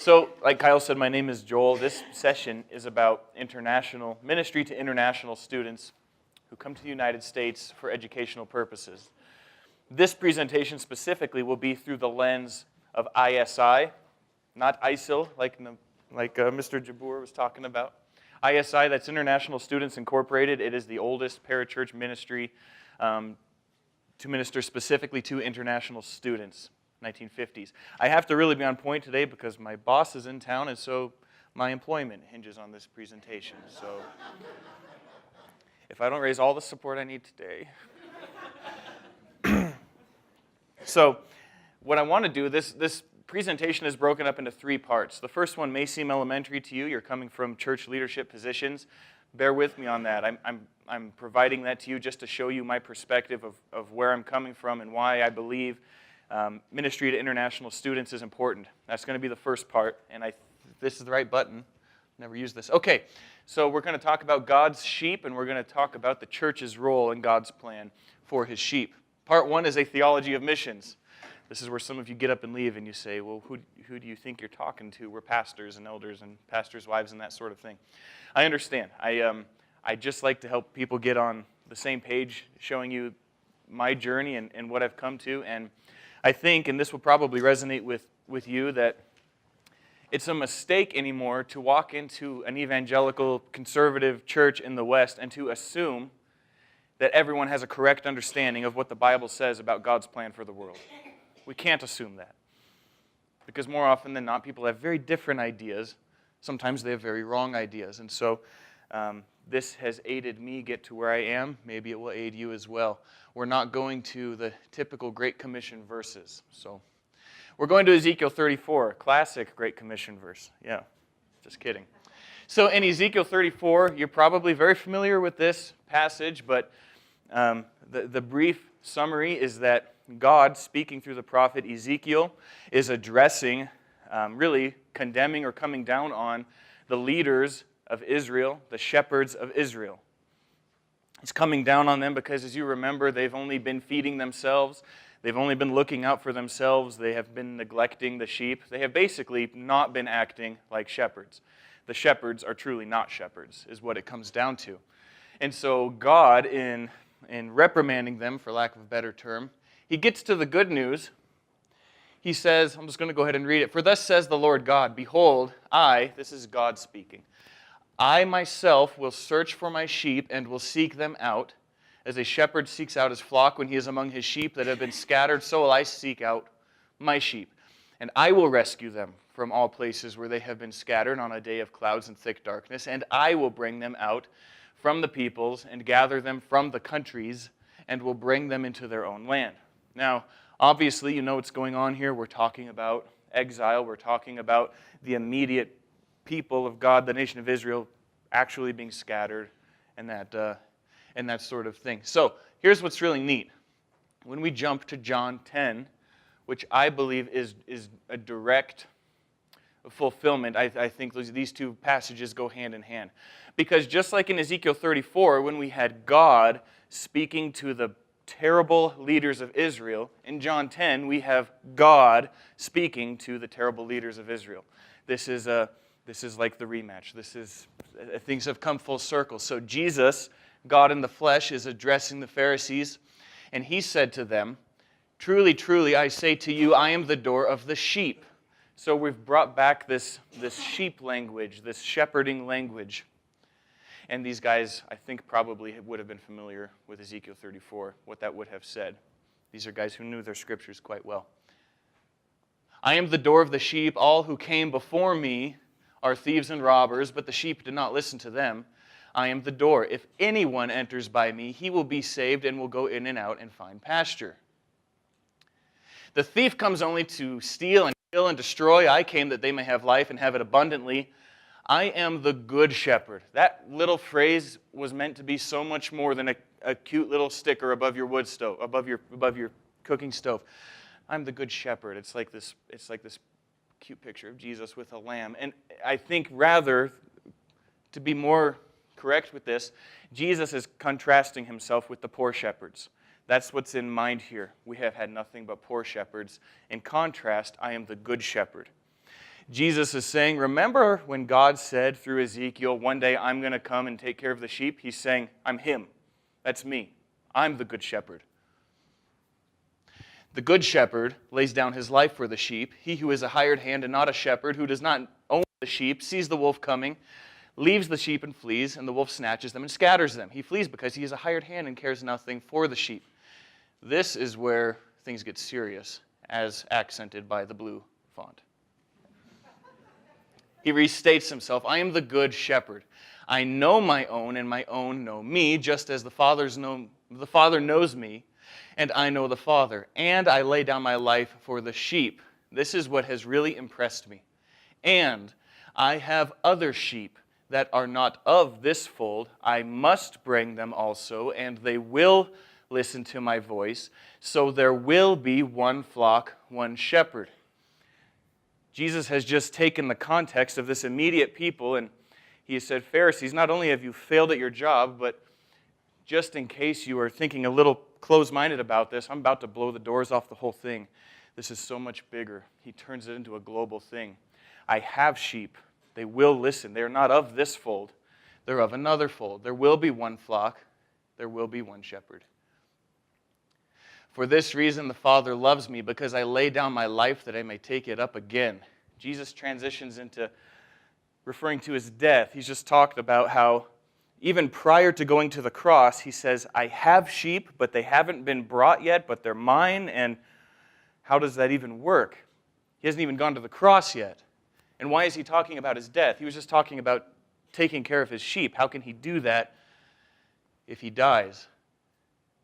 So, like Kyle said, my name is Joel. This session is about international ministry to international students who come to the United States for educational purposes. This presentation specifically will be through the lens of ISI, not ISIL, like Mr. Jabour was talking about. ISI, that's International Students Incorporated. It is the oldest parachurch ministry to minister specifically to international students, 1950s. I have to really be on point today because my boss is in town, and so my employment hinges on this presentation. So if I don't raise all the support I need today. So what I want to do, this presentation is broken up into three parts. The first one may seem elementary to you. You're coming from church leadership positions. Bear with me on that. I'm providing that to you just to show you my perspective of where I'm coming from and why I believe ministry to international students is important. That's going to be the first part, and this is the right button. Never used this. Okay, so we're going to talk about God's sheep, and we're going to talk about the church's role in God's plan for his sheep. Part one is a theology of missions. This is where some of you get up and leave and you say, well, who do you think you're talking to? We're pastors and elders and pastors' wives and that sort of thing. I understand. I just like to help people get on the same page, showing you my journey and what I've come to. And I think, and this will probably resonate with you, that it's a mistake anymore to walk into an evangelical conservative church in the West and to assume that everyone has a correct understanding of what the Bible says about God's plan for the world. We can't assume that. Because more often than not, people have very different ideas. Sometimes they have very wrong ideas. And so this has aided me get to where I am. Maybe it will aid you as well. We're not going to the typical Great Commission verses. So we're going to Ezekiel 34, classic Great Commission verse. Yeah, just kidding. So in Ezekiel 34, you're probably very familiar with this passage, but the brief summary is that God, speaking through the prophet Ezekiel, is addressing, really condemning or coming down on the leaders of Israel, the shepherds of Israel. He's coming down on them because, as you remember, they've only been feeding themselves. They've only been looking out for themselves. They have been neglecting the sheep. They have basically not been acting like shepherds. The shepherds are truly not shepherds, is what it comes down to. And so God, in reprimanding them, for lack of a better term, he gets to the good news. He says, I'm just going to go ahead and read it. For thus says the Lord God, behold, this is God speaking, I myself will search for my sheep and will seek them out. As a shepherd seeks out his flock when he is among his sheep that have been scattered, so will I seek out my sheep. And I will rescue them from all places where they have been scattered on a day of clouds and thick darkness. And I will bring them out from the peoples and gather them from the countries and will bring them into their own land. Now, obviously, you know what's going on here. We're talking about exile. We're talking about the immediate people of God, the nation of Israel, actually being scattered and that sort of thing. So here's what's really neat. When we jump to John 10, which I believe is a direct fulfillment, I think these two passages go hand in hand. Because just like in Ezekiel 34, when we had God speaking to the terrible leaders of Israel, in John 10, we have God speaking to the terrible leaders of Israel. This is like the rematch. Things have come full circle. So Jesus, God in the flesh, is addressing the Pharisees, and he said to them, truly, truly, I say to you, I am the door of the sheep. So we've brought back this sheep language, this shepherding language. And these guys, I think, probably would have been familiar with Ezekiel 34, what that would have said. These are guys who knew their scriptures quite well. I am the door of the sheep. All who came before me are thieves and robbers, but the sheep did not listen to them. I am the door. If anyone enters by me, he will be saved and will go in and out and find pasture. The thief comes only to steal and kill and destroy. I came that they may have life and have it abundantly. I am the good shepherd. That little phrase was meant to be so much more than a cute little sticker above your wood stove, above your cooking stove. I'm the good shepherd. It's like this cute picture of Jesus with a lamb. And I think rather, to be more correct with this, Jesus is contrasting himself with the poor shepherds. That's what's in mind here. We have had nothing but poor shepherds. In contrast, I am the good shepherd. Jesus is saying, remember when God said through Ezekiel, one day I'm going to come and take care of the sheep? He's saying, I'm him. That's me. I'm the good shepherd. The good shepherd lays down his life for the sheep. He who is a hired hand and not a shepherd, who does not own the sheep, sees the wolf coming, leaves the sheep and flees, and the wolf snatches them and scatters them. He flees because he is a hired hand and cares nothing for the sheep. This is where things get serious, as accented by the blue font. He restates himself, I am the good shepherd. I know my own, and my own know me, just as the Father knows me, and I know the Father. And I lay down my life for the sheep. This is what has really impressed me. And I have other sheep that are not of this fold. I must bring them also, and they will listen to my voice. So there will be one flock, one shepherd. Jesus has just taken the context of this immediate people, and he has said, Pharisees, not only have you failed at your job, but just in case you are thinking a little closed-minded about this, I'm about to blow the doors off the whole thing. This is so much bigger. He turns it into a global thing. I have sheep. They will listen. They are not of this fold. They're of another fold. There will be one flock. There will be one shepherd. For this reason the Father loves me, because I lay down my life that I may take it up again. Jesus transitions into referring to his death. He's just talked about how even prior to going to the cross, he says, I have sheep, but they haven't been brought yet, but they're mine. And how does that even work? He hasn't even gone to the cross yet. And why is he talking about his death? He was just talking about taking care of his sheep. How can he do that if he dies?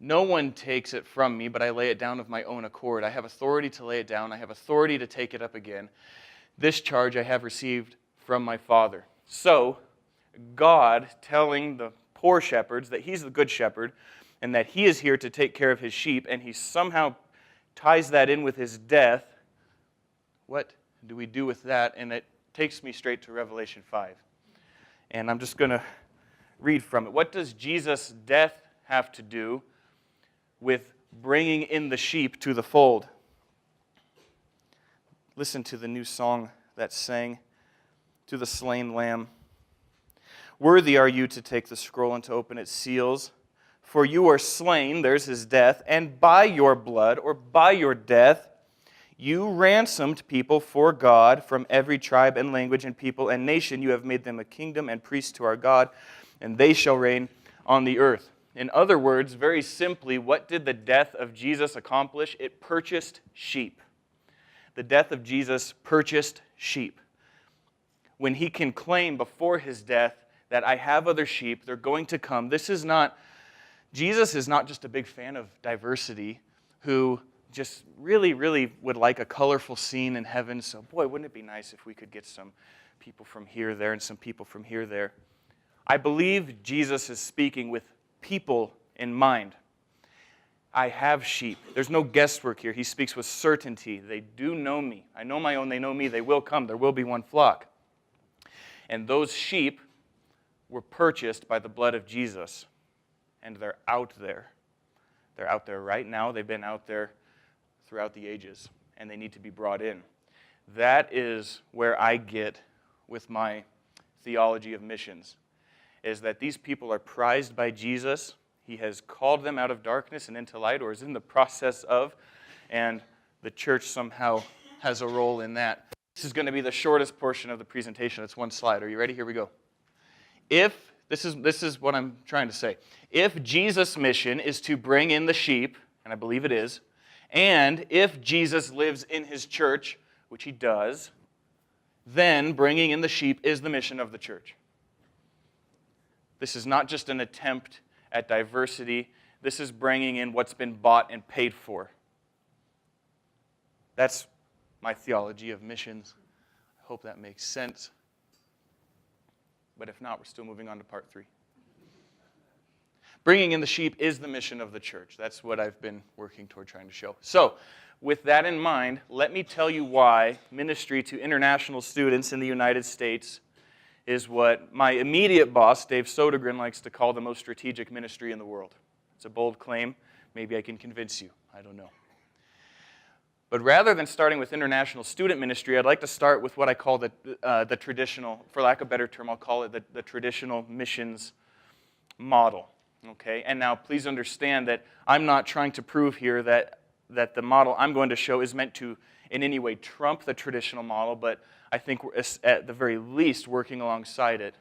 No one takes it from me, but I lay it down of my own accord. I have authority to lay it down. I have authority to take it up again. This charge I have received from my Father. So, God telling the poor shepherds that he's the good shepherd and that he is here to take care of his sheep, and he somehow ties that in with his death. What do we do with that? And it takes me straight to Revelation 5. And I'm just going to read from it. What does Jesus' death have to do with bringing in the sheep to the fold? Listen to the new song that's sang, to the slain lamb. Worthy are you to take the scroll and to open its seals, for you are slain, there's his death, and by your blood, or by your death, you ransomed people for God from every tribe and language and people and nation. You have made them a kingdom and priests to our God, and they shall reign on the earth. In other words, very simply, what did the death of Jesus accomplish? It purchased sheep. The death of Jesus purchased sheep. When he can claim before his death that I have other sheep, they're going to come. Jesus is not just a big fan of diversity who just really, really would like a colorful scene in heaven. So, boy, wouldn't it be nice if we could get some people from here, there, and some people from here, there. I believe Jesus is speaking with people in mind. I have sheep. There's no guesswork here. He speaks with certainty. They do know me. I know my own. They know me. They will come. There will be one flock. And those sheep were purchased by the blood of Jesus. And they're out there. They're out there right now. They've been out there throughout the ages. And they need to be brought in. That is where I get with my theology of missions, is that these people are prized by Jesus. He has called them out of darkness and into light, or is in the process of, and the church somehow has a role in that. This is going to be the shortest portion of the presentation. It's one slide. Are you ready? Here we go. This is what I'm trying to say. If Jesus' mission is to bring in the sheep, and I believe it is, and if Jesus lives in his church, which he does, then bringing in the sheep is the mission of the church. This is not just an attempt at diversity. This is bringing in what's been bought and paid for. That's my theology of missions. I hope that makes sense. But if not, we're still moving on to part 3. Bringing in the sheep is the mission of the church. That's what I've been working toward trying to show. So, with that in mind, let me tell you why ministry to international students in the United States is what my immediate boss, Dave Sodergren, likes to call the most strategic ministry in the world. It's a bold claim. Maybe I can convince you. I don't know. But rather than starting with international student ministry, I'd like to start with what I call the traditional, for lack of a better term, I'll call it the traditional missions model. Okay? And now please understand that I'm not trying to prove here that the model I'm going to show is meant to in any way trump the traditional model, but I think at the very least working alongside it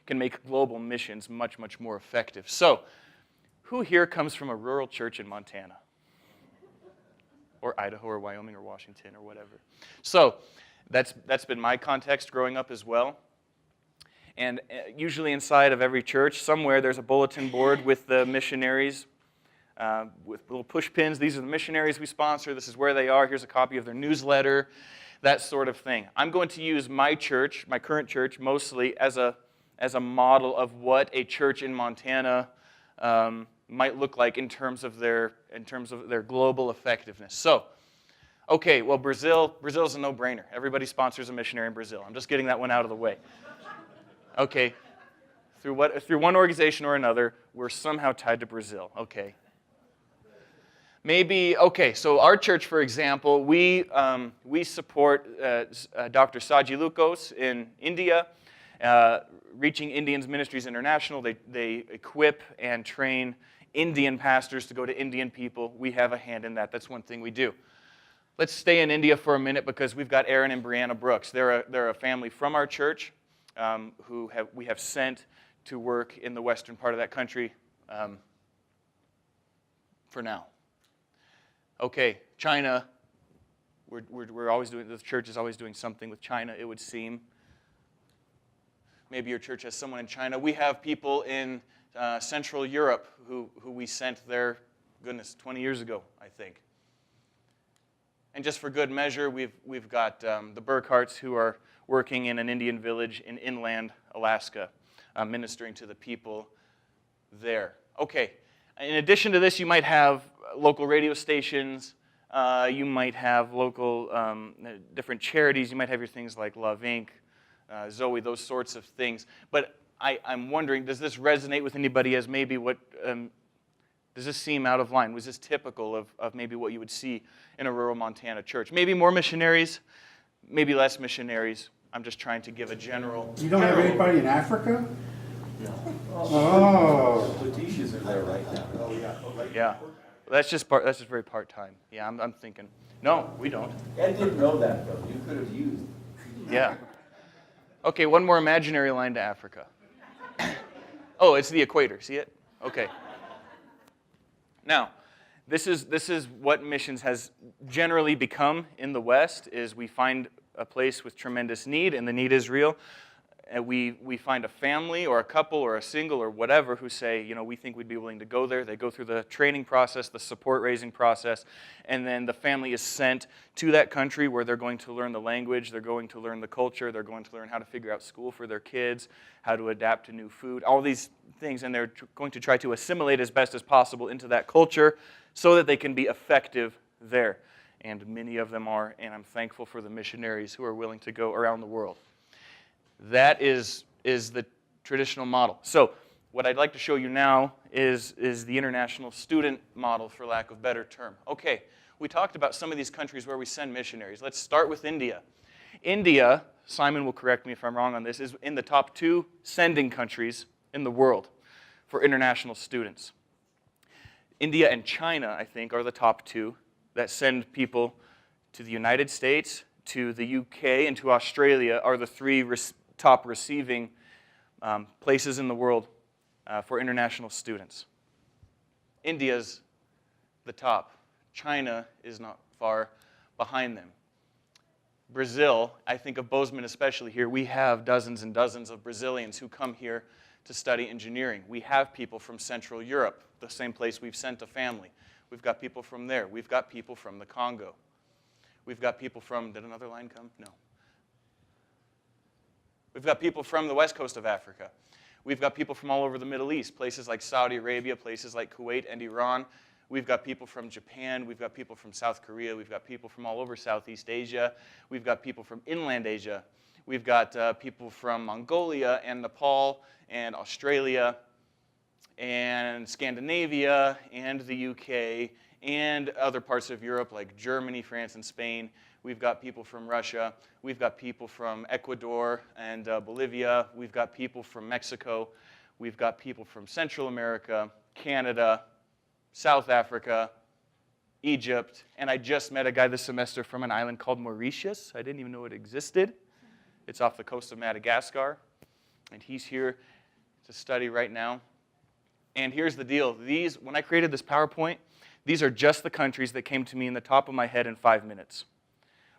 can make global missions much, much more effective. So, who here comes from a rural church in Montana? Or Idaho or Wyoming or Washington or whatever. So, that's been my context growing up as well. And usually inside of every church, somewhere there's a bulletin board with the missionaries, with little push pins. These are the missionaries we sponsor. This is where they are. Here's a copy of their newsletter, that sort of thing. I'm going to use my church, my current church, mostly as a model of what a church in Montana might look like in terms of their global effectiveness. So, okay, well, Brazil's a no-brainer. Everybody sponsors a missionary in Brazil. I'm just getting that one out of the way. Okay, through one organization or another, we're somehow tied to Brazil. Okay. Maybe, okay, so our church, for example, we support Dr. Saji Lucas in India, Reaching Indians Ministries International. They equip and train Indian pastors to go to Indian people. We have a hand in that. That's one thing we do. Let's stay in India for a minute because we've got Aaron and Brianna Brooks. They're a family from our church who we have sent to work in the western part of that country for now. Okay, China, we're always doing, the church is always doing something with China, it would seem. Maybe your church has someone in China. We have people in Central Europe who we sent there, goodness, 20 years ago, I think. And just for good measure, we've got the Burkharts who are working in an Indian village in inland Alaska, ministering to the people there. Okay, in addition to this, you might have local radio stations, you might have local different charities, you might have your things like Love Inc., Zoe, those sorts of things. But I'm wondering, does this resonate with anybody as maybe what, does this seem out of line? Was this typical of maybe what you would see in a rural Montana church? Maybe more missionaries, maybe less missionaries. I'm just trying to give a general... You don't have anybody in Africa? No. Oh. Letitia's in there right now. Oh, yeah. Yeah. That's just very part-time. Yeah, I'm thinking, no, we don't. Ed didn't know that, though. You could have used. Yeah. Okay, one more imaginary line to Africa. Oh, it's the equator. See it? Okay. Now, this is what missions has generally become in the West, is we find a place with tremendous need, and the need is real. And we find a family or a couple or a single or whatever who say, you know, we think we'd be willing to go there. They go through the training process, the support raising process, and then the family is sent to that country where they're going to learn the language, they're going to learn the culture, they're going to learn how to figure out school for their kids, how to adapt to new food, all these things, and they're going to try to assimilate as best as possible into that culture so that they can be effective there. And many of them are, and I'm thankful for the missionaries who are willing to go around the world. That is the traditional model. So what I'd like to show you now is the international student model, for lack of a better term. Okay, we talked about some of these countries where we send missionaries. Let's start with India. India, Simon will correct me if I'm wrong on this, is in the top 2 sending countries in the world for international students. India and China, I think, are the top 2 that send people to the United States, to the UK, and to Australia are the 3 top receiving places in the world for international students. India's the top. China is not far behind them. Brazil, I think of Bozeman especially here, we have dozens and dozens of Brazilians who come here to study engineering. We have people from Central Europe, the same place we've sent a family. We've got people from there. We've got people from the Congo. We've got people from, did another line come? No. We've got people from the west coast of Africa. We've got people from all over the Middle East, places like Saudi Arabia, places like Kuwait and Iran. We've got people from Japan. We've got people from South Korea. We've got people from all over Southeast Asia. We've got people from inland Asia. We've got people from Mongolia and Nepal and Australia and Scandinavia and the UK and other parts of Europe like Germany, France, and Spain. We've got people from Russia. We've got people from Ecuador and Bolivia. We've got people from Mexico. We've got people from Central America, Canada, South Africa, Egypt, and I just met a guy this semester from an island called Mauritius. I didn't even know it existed. It's off the coast of Madagascar, and he's here to study right now. And here's the deal. When I created this PowerPoint, these are just the countries that came to me in the top of my head in 5 minutes.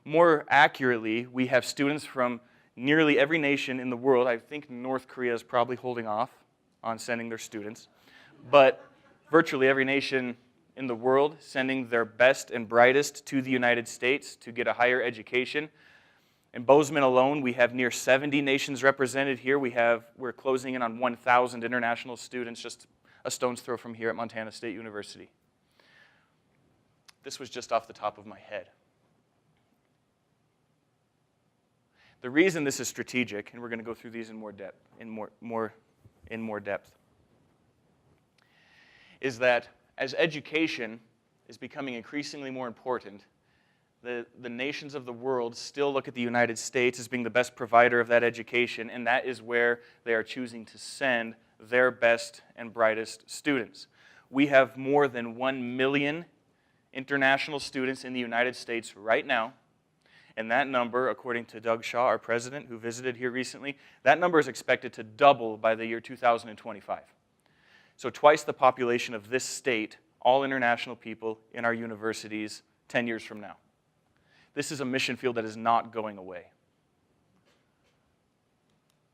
More accurately, we have students from nearly every nation in the world. I think North Korea is probably holding off on sending their students, but virtually every nation in the world sending their best and brightest to the United States to get a higher education. In Bozeman alone, we have near 70 nations represented here. We're closing in on 1,000 international students just a stone's throw from here at Montana State University. This was just off the top of my head. The reason this is strategic, and we're going to go through these in more depth, is that as education is becoming increasingly more important, the nations of the world still look at the United States as being the best provider of that education, and that is where they are choosing to send their best and brightest students. We have more than 1 million international students in the United States right now, and that number, according to Doug Shaw, our president, who visited here recently, that number is expected to double by the year 2025. So twice the population of this state, all international people in our universities 10 years from now. This is a mission field that is not going away.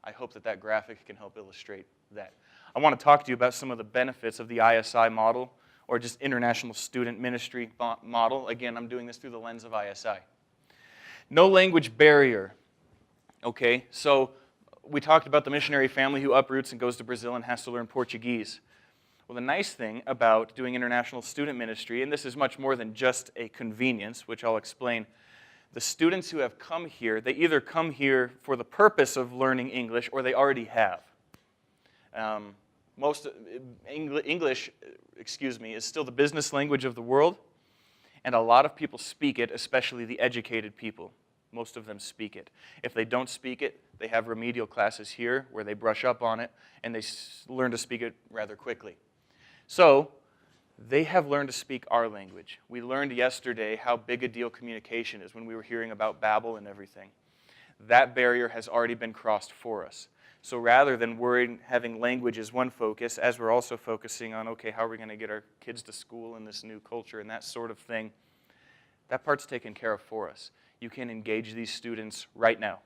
I hope that graphic can help illustrate that. I want to talk to you about some of the benefits of the ISI model, or just International Student Ministry model. Again, I'm doing this through the lens of ISI. No language barrier. Okay, so we talked about the missionary family who uproots and goes to Brazil and has to learn Portuguese. Well, the nice thing about doing international student ministry, and this is much more than just a convenience, which I'll explain, the students who have come here, they either come here for the purpose of learning English or they already have. English, is still the business language of the world, and a lot of people speak it, especially the educated people. Most of them speak it. If they don't speak it, they have remedial classes here where they brush up on it and they learn to speak it rather quickly. So they have learned to speak our language. We learned yesterday how big a deal communication is when we were hearing about Babel and everything. That barrier has already been crossed for us. So rather than worrying, having language as one focus, as we're also focusing on, okay, how are we going to get our kids to school in this new culture and that sort of thing, that part's taken care of for us. You can engage these students right now.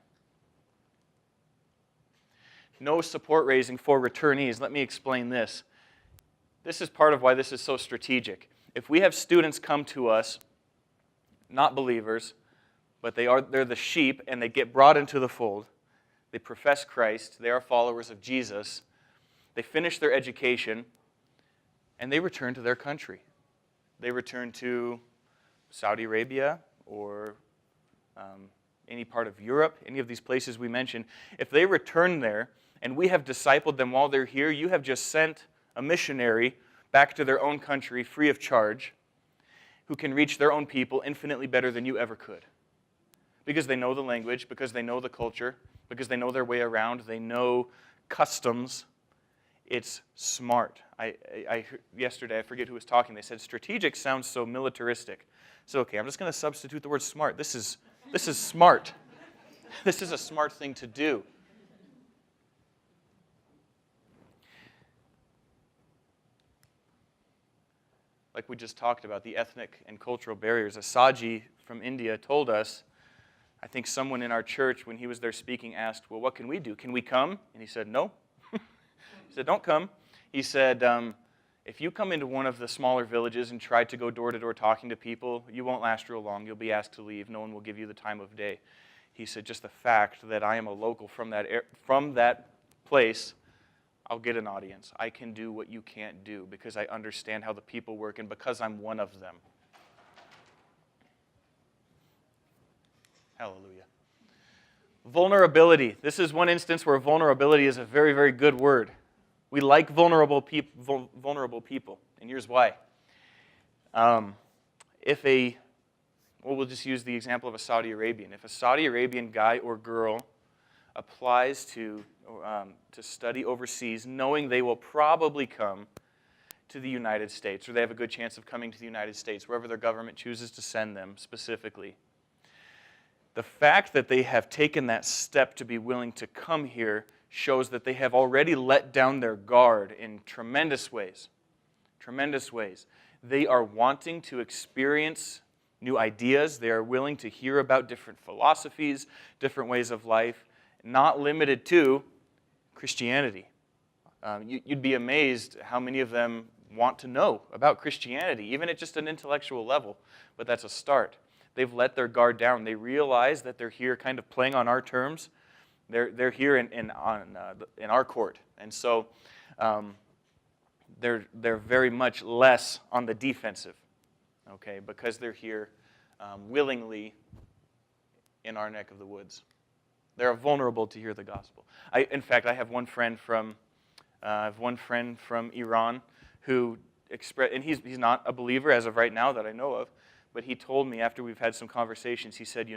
No support raising for returnees. Let me explain this. This is part of why this is so strategic. If we have students come to us, not believers, but they're the sheep and they get brought into the fold, they profess Christ, they are followers of Jesus, they finish their education, and they return to their country. They return to Saudi Arabia or any part of Europe, any of these places we mentioned. If they return there and we have discipled them while they're here, you have just sent a missionary back to their own country free of charge who can reach their own people infinitely better than you ever could. Because they know the language, because they know the culture, because they know their way around, they know customs. It's smart. Yesterday, I forget who was talking, they said strategic sounds so militaristic. So okay, I'm just going to substitute the word smart. This is smart. This is a smart thing to do. Like we just talked about, the ethnic and cultural barriers. Asaji from India told us, I think someone in our church, when he was there speaking, asked, well, what can we do? Can we come? And he said, no. He said, don't come. He said, if you come into one of the smaller villages and try to go door to door talking to people, you won't last real long. You'll be asked to leave. No one will give you the time of day. He said, just the fact that I am a local from that place, I'll get an audience. I can do what you can't do because I understand how the people work and because I'm one of them. Hallelujah. Vulnerability. This is one instance where vulnerability is a very, very good word. We like vulnerable people, and here's why. we'll just use the example of a Saudi Arabian. If a Saudi Arabian guy or girl applies to study overseas, knowing they will probably come to the United States, or they have a good chance of coming to the United States, wherever their government chooses to send them specifically, the fact that they have taken that step to be willing to come here shows that they have already let down their guard in tremendous ways. Tremendous ways. They are wanting to experience new ideas. They are willing to hear about different philosophies, different ways of life, not limited to Christianity. You'd be amazed how many of them want to know about Christianity, even at just an intellectual level, but that's a start. They've let their guard down. They realize that they're here kind of playing on our terms. They're here in our court. And so they're very much less on the defensive, okay, because they're here willingly in our neck of the woods. They're vulnerable to hear the gospel. In fact, I have one friend from Iran who expressed, and he's not a believer as of right now that I know of, but he told me after we've had some conversations, he said,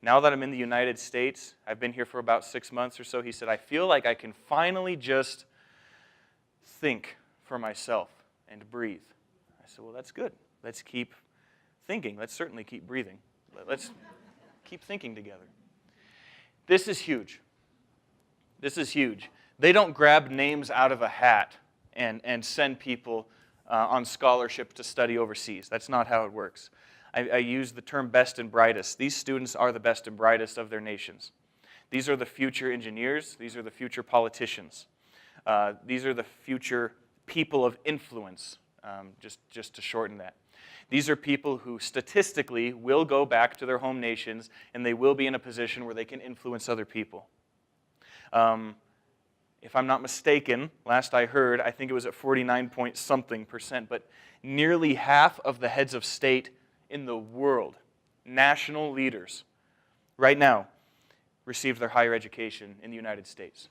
now that I'm in the United States, I've been here for about 6 months or so, he said, I feel like I can finally just think for myself and breathe. I said, well, that's good. Let's keep thinking. Let's certainly keep breathing. Let's keep thinking together. This is huge. This is huge. They don't grab names out of a hat and send people on scholarship to study overseas. That's not how it works. I use the term best and brightest. These students are the best and brightest of their nations. These are the future engineers. These are the future politicians. These are the future people of influence, just to shorten that. These are people who statistically will go back to their home nations, and they will be in a position where they can influence other people. If I'm not mistaken, last I heard, I think it was at 49-point-something%, but nearly half of the heads of state in the world, national leaders, right now, received their higher education in the United States.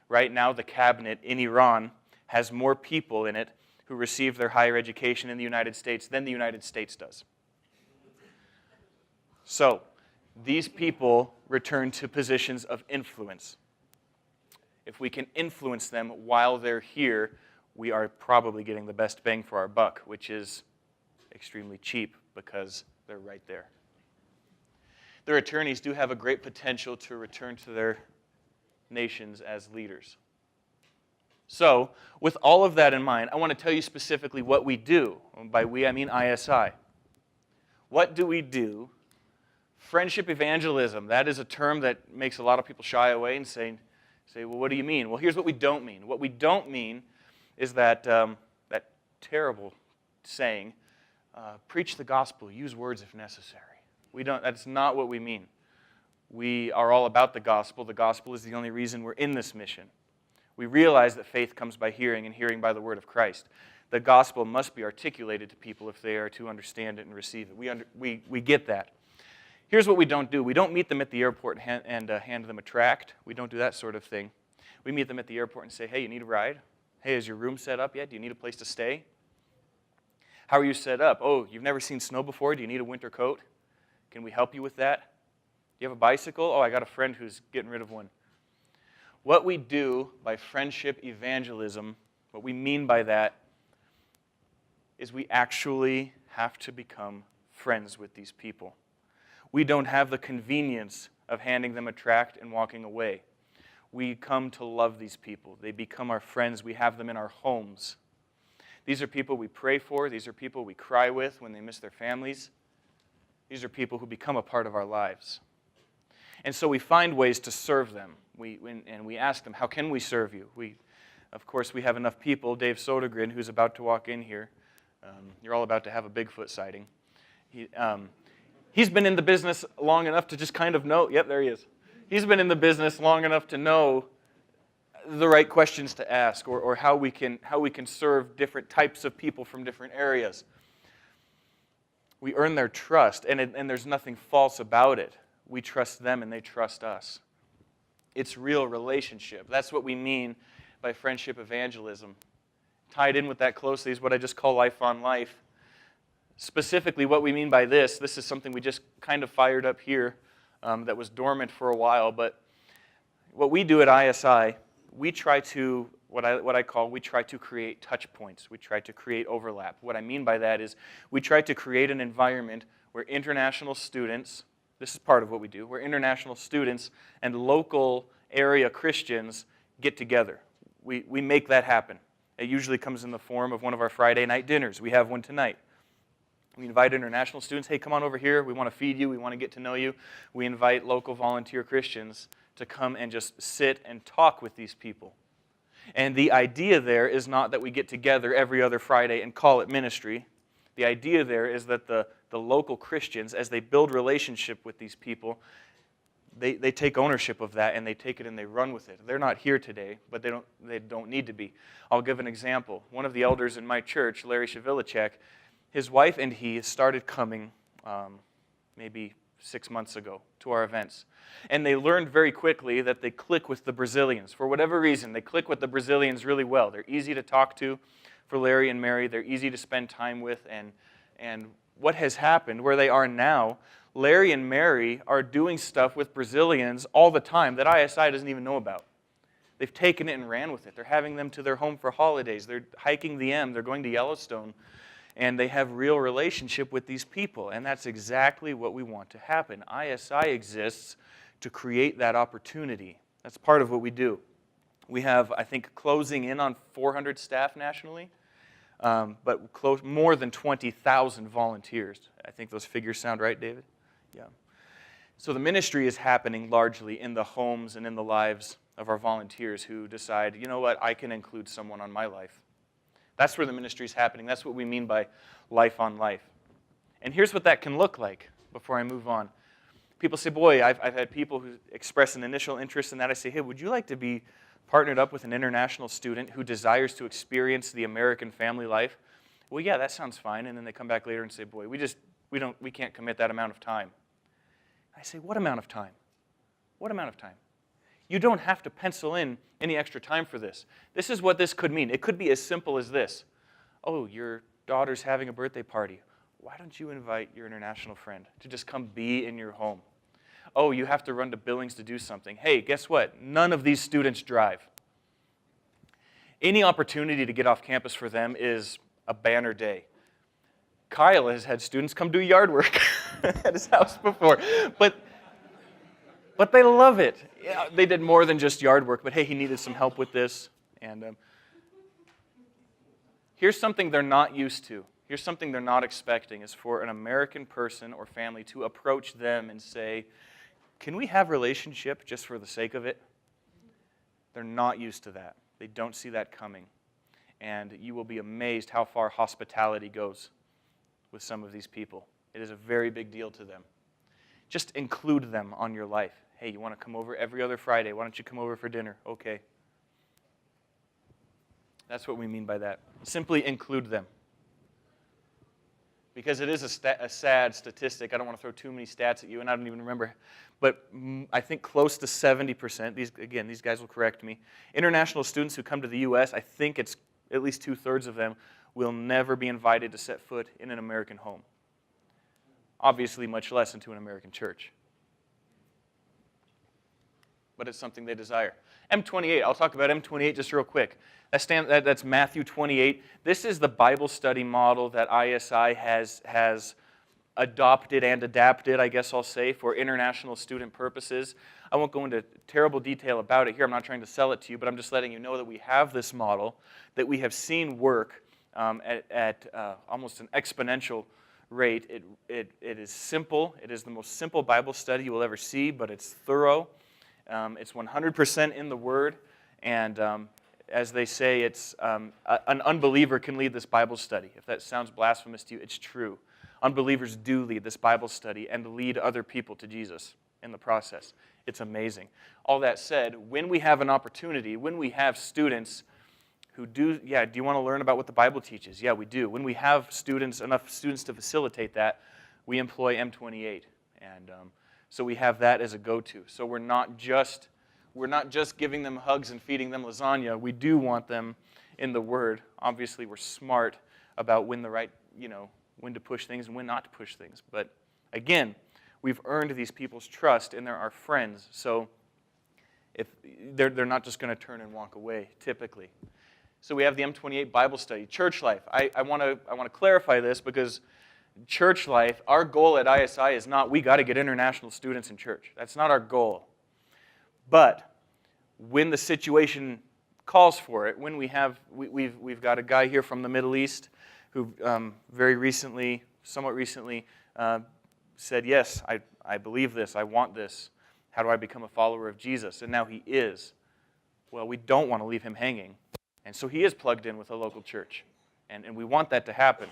Right now, the cabinet in Iran has more people in it who receive their higher education in the United States than the United States does. So, these people return to positions of influence. If we can influence them while they're here, we are probably getting the best bang for our buck, which is extremely cheap because they're right there. Their attorneys do have a great potential to return to their nations as leaders. So, with all of that in mind, I want to tell you specifically what we do. By we, I mean ISI. What do we do? Friendship evangelism, that is a term that makes a lot of people shy away and say, well, what do you mean? Well, here's what we don't mean. What we don't mean is that terrible saying, preach the gospel, use words if necessary. That's not what we mean. We are all about the gospel. The gospel is the only reason we're in this mission. We realize that faith comes by hearing and hearing by the word of Christ. The gospel must be articulated to people if they are to understand it and receive it. We get that. Here's what we don't do. We don't meet them at the airport and hand them a tract. We don't do that sort of thing. We meet them at the airport and say, hey, you need a ride? Hey, is your room set up yet? Do you need a place to stay? How are you set up? Oh, you've never seen snow before? Do you need a winter coat? Can we help you with that? Do you have a bicycle? Oh, I got a friend who's getting rid of one. What we do by friendship evangelism, what we mean by that, is we actually have to become friends with these people. We don't have the convenience of handing them a tract and walking away. We come to love these people. They become our friends. We have them in our homes. These are people we pray for. These are people we cry with when they miss their families. These are people who become a part of our lives. And so we find ways to serve them. And we ask them, how can we serve you? Of course, we have enough people. Dave Sodergren, who's about to walk in here, you're all about to have a Bigfoot sighting. He's been in the business long enough to just kind of know, yep, there he is. He's been in the business long enough to know the right questions to ask or how we can serve different types of people from different areas. We earn their trust, and there's nothing false about it. We trust them, and they trust us. It's real relationship. That's what we mean by friendship evangelism. Tied in with that closely is what I just call life on life. Specifically, what we mean by this is something we just kind of fired up here that was dormant for a while, but what we do at ISI, we try to, we try to create touch points. We try to create overlap. What I mean by that is we try to create an environment where international students, this is part of what we do, where international students and local area Christians get together. We make that happen. It usually comes in the form of one of our Friday night dinners. We have one tonight. We invite international students, hey, come on over here. We want to feed you. We want to get to know you. We invite local volunteer Christians to come and just sit and talk with these people. And the idea there is not that we get together every other Friday and call it ministry. The idea there is that the local Christians, as they build relationship with these people, they take ownership of that and they take it and they run with it. They're not here today, but they don't need to be. I'll give an example. One of the elders in my church, Larry Shavilicek, his wife and he started coming maybe 6 months ago to our events. And they learned very quickly that they click with the Brazilians. For whatever reason, they click with the Brazilians really well. They're easy to talk to for Larry and Mary. They're easy to spend time with. And what has happened, where they are now, Larry and Mary are doing stuff with Brazilians all the time that ISI doesn't even know about. They've taken it and ran with it. They're having them to their home for holidays. They're hiking the M. They're going to Yellowstone. And they have real relationship with these people. And that's exactly what we want to happen. ISI exists to create that opportunity. That's part of what we do. We have, I think, closing in on 400 staff nationally, but more than 20,000 volunteers. I think those figures sound right, David? Yeah. So the ministry is happening largely in the homes and in the lives of our volunteers who decide, you know what, I can include someone on my life. That's where the ministry is happening. That's what we mean by life on life. And here's what that can look like before I move on. People say, boy, I've had people who express an initial interest in that. I say, hey, would you like to be partnered up with an international student who desires to experience the American family life? Well, yeah, that sounds fine. And then they come back later and say, boy, we can't commit that amount of time. I say, what amount of time? What amount of time? You don't have to pencil in any extra time for this. This is what this could mean. It could be as simple as this. Oh, your daughter's having a birthday party. Why don't you invite your international friend to just come be in your home? Oh, you have to run to Billings to do something. Hey, guess what? None of these students drive. Any opportunity to get off campus for them is a banner day. Kyle has had students come do yard work at his house before, but they love it. Yeah, they did more than just yard work, but hey, he needed some help with this. And here's something they're not used to. Here's something they're not expecting, is for an American person or family to approach them and say, can we have a relationship just for the sake of it? They're not used to that. They don't see that coming. And you will be amazed how far hospitality goes with some of these people. It is a very big deal to them. Just include them on your life. Hey, you want to come over every other Friday? Why don't you come over for dinner? Okay. That's what we mean by that. Simply include them. Because it is a sad statistic. I don't want to throw too many stats at you, and I don't even remember. But I think close to 70%, these guys will correct me, international students who come to the U.S., I think it's at least 2/3 of them, will never be invited to set foot in an American home. Obviously, much less into an American church. But it's something they desire. M28, I'll talk about M28 just real quick. That's Matthew 28. This is the Bible study model that ISI has adopted and adapted, I guess I'll say, for international student purposes. I won't go into terrible detail about it here. I'm not trying to sell it to you, but I'm just letting you know that we have this model that we have seen work at almost an exponential rate. It is simple. It is the most simple Bible study you will ever see, but it's thorough. It's 100% in the Word, and as they say, it's an unbeliever can lead this Bible study. If that sounds blasphemous to you, it's true. Unbelievers do lead this Bible study and lead other people to Jesus in the process. It's amazing. All that said, when we have an opportunity, when we have students who do you want to learn about what the Bible teaches? Yeah, we do. When we have enough students to facilitate that, we employ M28. And so we have that as a go-to. So we're not just giving them hugs and feeding them lasagna. We do want them in the Word. Obviously, we're smart about when the right when to push things and when not to push things. But again, we've earned these people's trust, and they're our friends. So if they're not just going to turn and walk away, typically. So we have the M28 Bible study, church life. I want to clarify this because church life, our goal at ISI is not we got to get international students in church. That's not our goal. But when the situation calls for it, when we've got a guy here from the Middle East who very recently, somewhat recently, said, yes, I believe this, I want this. How do I become a follower of Jesus? And now he is. Well, we don't want to leave him hanging. And so he is plugged in with a local church. And we want that to happen.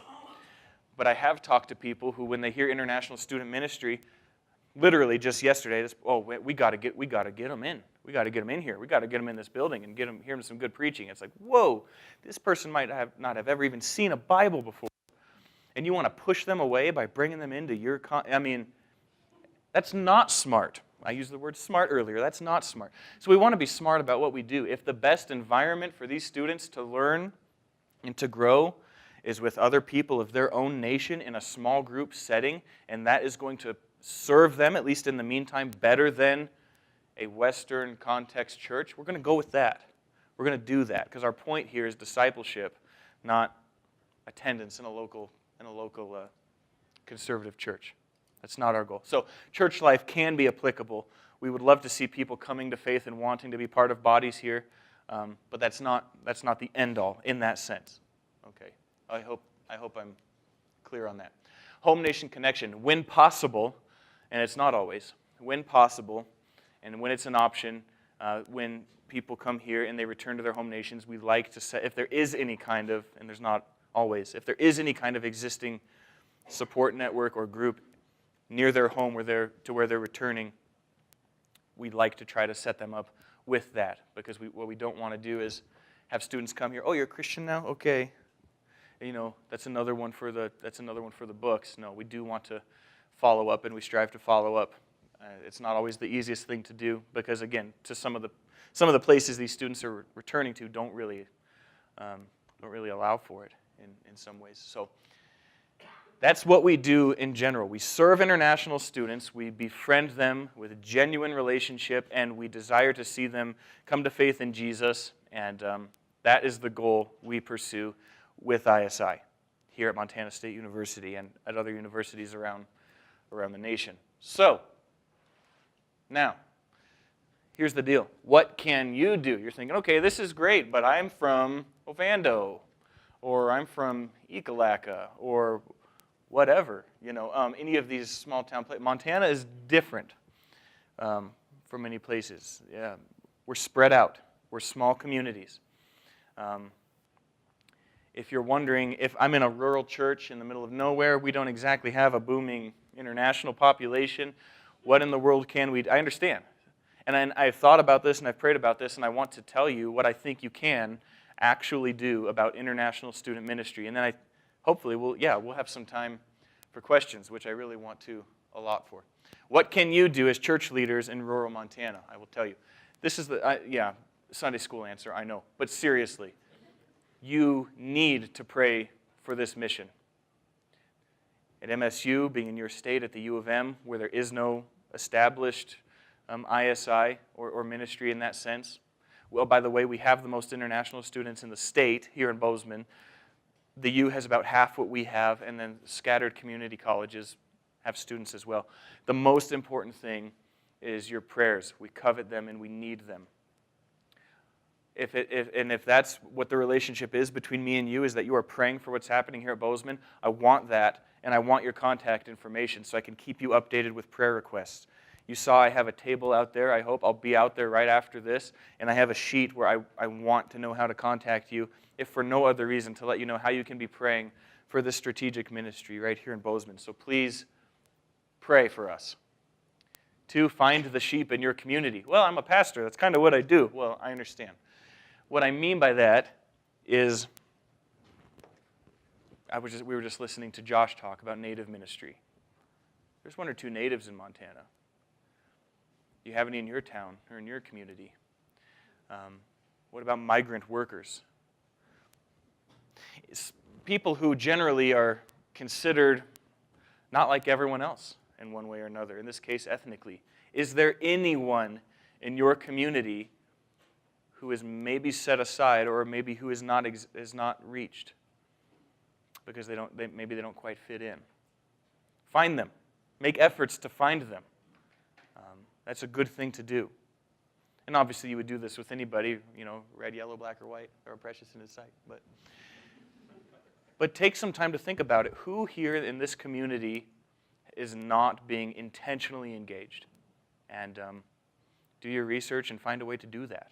But I have talked to people who, when they hear international student ministry, literally just yesterday, we got to get them in. We got to get them in here. We got to get them in this building and hear them some good preaching. It's like, whoa, this person might not have ever even seen a Bible before. And you want to push them away by bringing them into your, that's not smart. I used the word smart earlier. That's not smart. So we want to be smart about what we do. If the best environment for these students to learn and to grow is with other people of their own nation in a small group setting, and that is going to serve them, at least in the meantime, better than a Western context church, we're going to go with that. We're going to do that because our point here is discipleship, not attendance in a local conservative church. That's not our goal. So church life can be applicable. We would love to see people coming to faith and wanting to be part of bodies here, but that's not the end all in that sense. Okay, I hope I'm clear on that. Home nation connection, when possible, and it's not always, when possible, and when it's an option, when people come here and they return to their home nations, we like to set, if there is any kind of, and there's not always, if there is any kind of existing support network or group near their home where they're returning, we'd like to try to set them up with that, because what we don't want to do is have students come here. Oh, you're a Christian now? Okay. That's another one for the books. No, we do want to follow up, and we strive to follow up. It's not always the easiest thing to do because, again, to some of the places these students are returning to don't really allow for it in some ways. So that's what we do in general. We serve international students. We befriend them with a genuine relationship, and we desire to see them come to faith in Jesus. And that is the goal we pursue with ISI here at Montana State University and at other universities around the nation. So, now, here's the deal. What can you do? You're thinking, okay, this is great, but I'm from Ovando, or I'm from Ekalaka, or whatever. Any of these small town places. Montana is different from many places. Yeah, we're spread out. We're small communities. If you're wondering, if I'm in a rural church in the middle of nowhere, we don't exactly have a booming international population. What in the world can we do? I understand. And I've thought about this and I've prayed about this, and I want to tell you what I think you can actually do about international student ministry. And then hopefully we'll have some time for questions, which I really want to allot for. What can you do as church leaders in rural Montana? I will tell you. This is the Sunday school answer, I know. But seriously, you need to pray for this mission. At MSU, being in your state, at the U of M, where there is no established ISI or ministry in that sense. Well, by the way, we have the most international students in the state here in Bozeman. The U has about half what we have, and then scattered community colleges have students as well. The most important thing is your prayers. We covet them and we need them. If that's what the relationship is between me and you, is that you are praying for what's happening here at Bozeman, I want that, and I want your contact information so I can keep you updated with prayer requests. You saw I have a table out there. I hope I'll be out there right after this, and I have a sheet where I want to know how to contact you, if for no other reason, to let you know how you can be praying for this strategic ministry right here in Bozeman. So please pray for us. 2, find the sheep in your community. Well, I'm a pastor. That's kind of what I do. Well, I understand. What I mean by that is, we were just listening to Josh talk about native ministry. There's 1 or 2 natives in Montana. Do you have any in your town or in your community? What about migrant workers? It's people who generally are considered not like everyone else in one way or another, in this case ethnically? Is there anyone in your community who is maybe set aside or maybe who is not reached because maybe they don't quite fit in? Find them. Make efforts to find them. That's a good thing to do. And obviously you would do this with anybody, red, yellow, black, or white, or precious in his sight. But take some time to think about it. Who here in this community is not being intentionally engaged? And do your research and find a way to do that.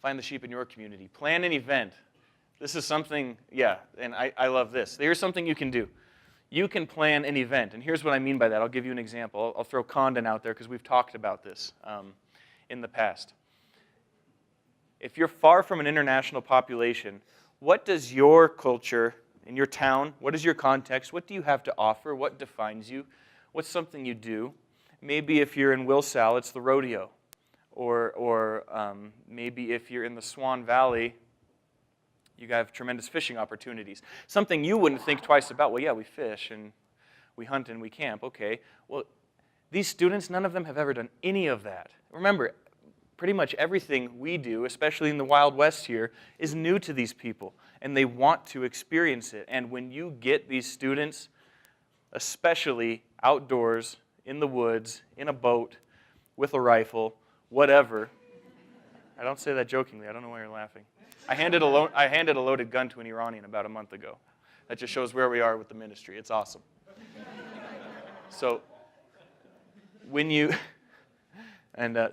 Find the sheep in your community. Plan an event. This is something, and I love this. Here's something you can do. You can plan an event, and here's what I mean by that. I'll give you an example. I'll throw Condon out there because we've talked about this in the past. If you're far from an international population, what does your culture in your town, what is your context, what do you have to offer, what defines you, what's something you do? Maybe if you're in Wilsall, it's the rodeo, or maybe if you're in the Swan Valley, you have tremendous fishing opportunities. Something you wouldn't think twice about. Well, yeah, we fish and we hunt and we camp. Okay. Well, these students, none of them have ever done any of that. Remember, pretty much everything we do, especially in the Wild West here, is new to these people, and they want to experience it. And when you get these students, especially outdoors, in the woods, in a boat, with a rifle, whatever, I don't say that jokingly. I don't know why you're laughing. I handed a loaded gun to an Iranian about a month ago. That just shows where we are with the ministry. It's awesome. So,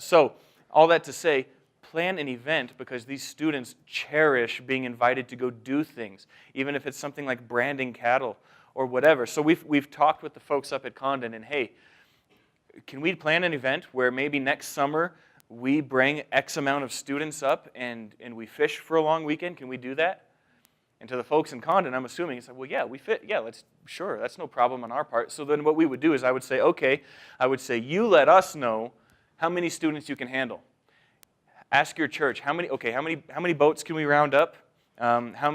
so all that to say, plan an event because these students cherish being invited to go do things, even if it's something like branding cattle or whatever. So we've talked with the folks up at Condon, and hey, can we plan an event where maybe next summer we bring X amount of students up and we fish for a long weekend? Can we do that? And to the folks in Condon, I'm assuming, it's like, well, yeah, we fit. Yeah, sure, that's no problem on our part. So then what we would do is I would say, okay, you let us know how many students you can handle. Ask your church, how many boats can we round up? How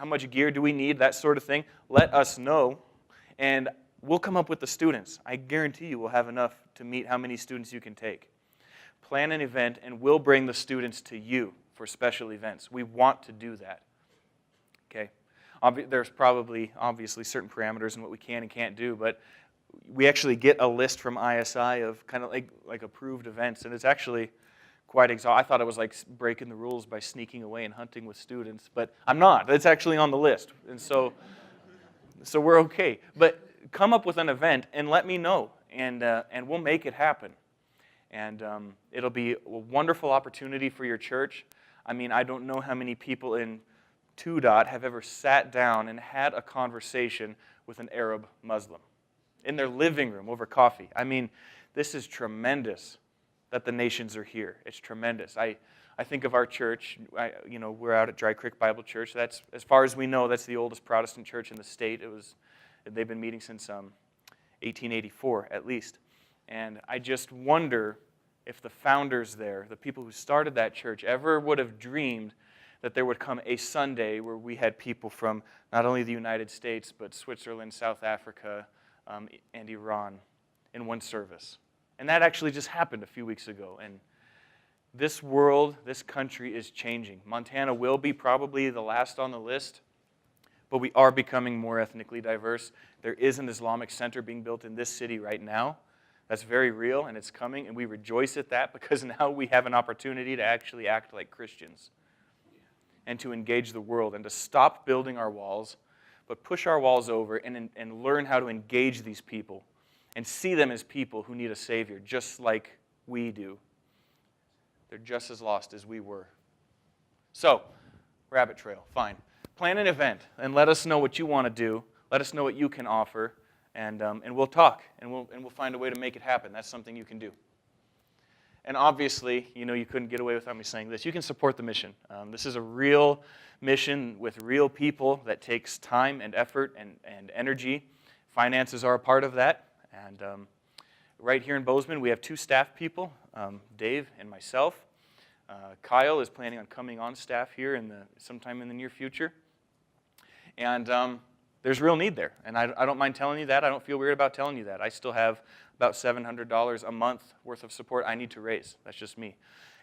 much gear do we need? That sort of thing. Let us know, and we'll come up with the students. I guarantee you we'll have enough to meet how many students you can take. Plan an event, and we'll bring the students to you for special events. We want to do that. Okay? There's probably, obviously, certain parameters in what we can and can't do, but we actually get a list from ISI of kind of like approved events, and it's actually quite exhausting. I thought it was like breaking the rules by sneaking away and hunting with students, but I'm not. It's actually on the list, and so we're okay. But come up with an event and let me know, and we'll make it happen. And it'll be a wonderful opportunity for your church. I mean, I don't know how many people in 2 have ever sat down and had a conversation with an Arab Muslim in their living room over coffee. I mean, this is tremendous that the nations are here. It's tremendous. I think of our church. We're out at Dry Creek Bible Church. That's, as far as we know, that's the oldest Protestant church in the state. They've been meeting since 1884 at least. And I just wonder if the founders there, the people who started that church, ever would have dreamed that there would come a Sunday where we had people from not only the United States, but Switzerland, South Africa, and Iran in one service. And that actually just happened a few weeks ago. And this world, this country is changing. Montana will be probably the last on the list, but we are becoming more ethnically diverse. There is an Islamic center being built in this city right now. That's very real, and it's coming, and we rejoice at that because now we have an opportunity to actually act like Christians and to engage the world and to stop building our walls, but push our walls over and learn how to engage these people and see them as people who need a Savior, just like we do. They're just as lost as we were. So, rabbit trail, fine. Plan an event and let us know what you want to do. Let us know what you can offer. And we'll talk, and we'll find a way to make it happen. That's something you can do. And obviously, you couldn't get away without me saying this. You can support the mission. This is a real mission with real people that takes time and effort and energy. Finances are a part of that. And right here in Bozeman, we have 2 staff people, Dave and myself. Kyle is planning on coming on staff here sometime in the near future. And there's real need there. And I don't mind telling you that. I don't feel weird about telling you that. I still have about $700 a month worth of support I need to raise. That's just me,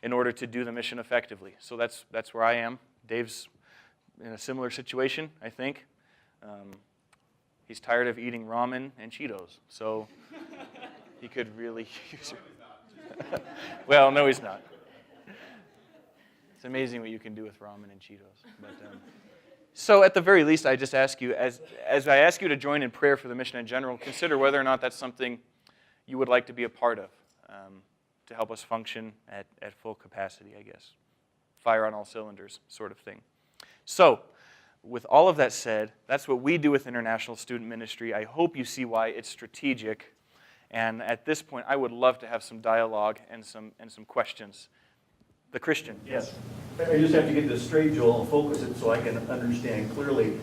in order to do the mission effectively. So that's where I am. Dave's in a similar situation, I think. He's tired of eating ramen and Cheetos, so he could really use it. Well, no, he's not. It's amazing what you can do with ramen and Cheetos. But, so at the very least, I just ask you, as I ask you to join in prayer for the mission in general, consider whether or not that's something you would like to be a part of, to help us function at full capacity, I guess. Fire on all cylinders sort of thing. So, with all of that said, that's what we do with International Student Ministry. I hope you see why it's strategic. And at this point, I would love to have some dialogue and some questions. The Christian, yes. I just have to get this straight, Joel, and focus it so I can understand clearly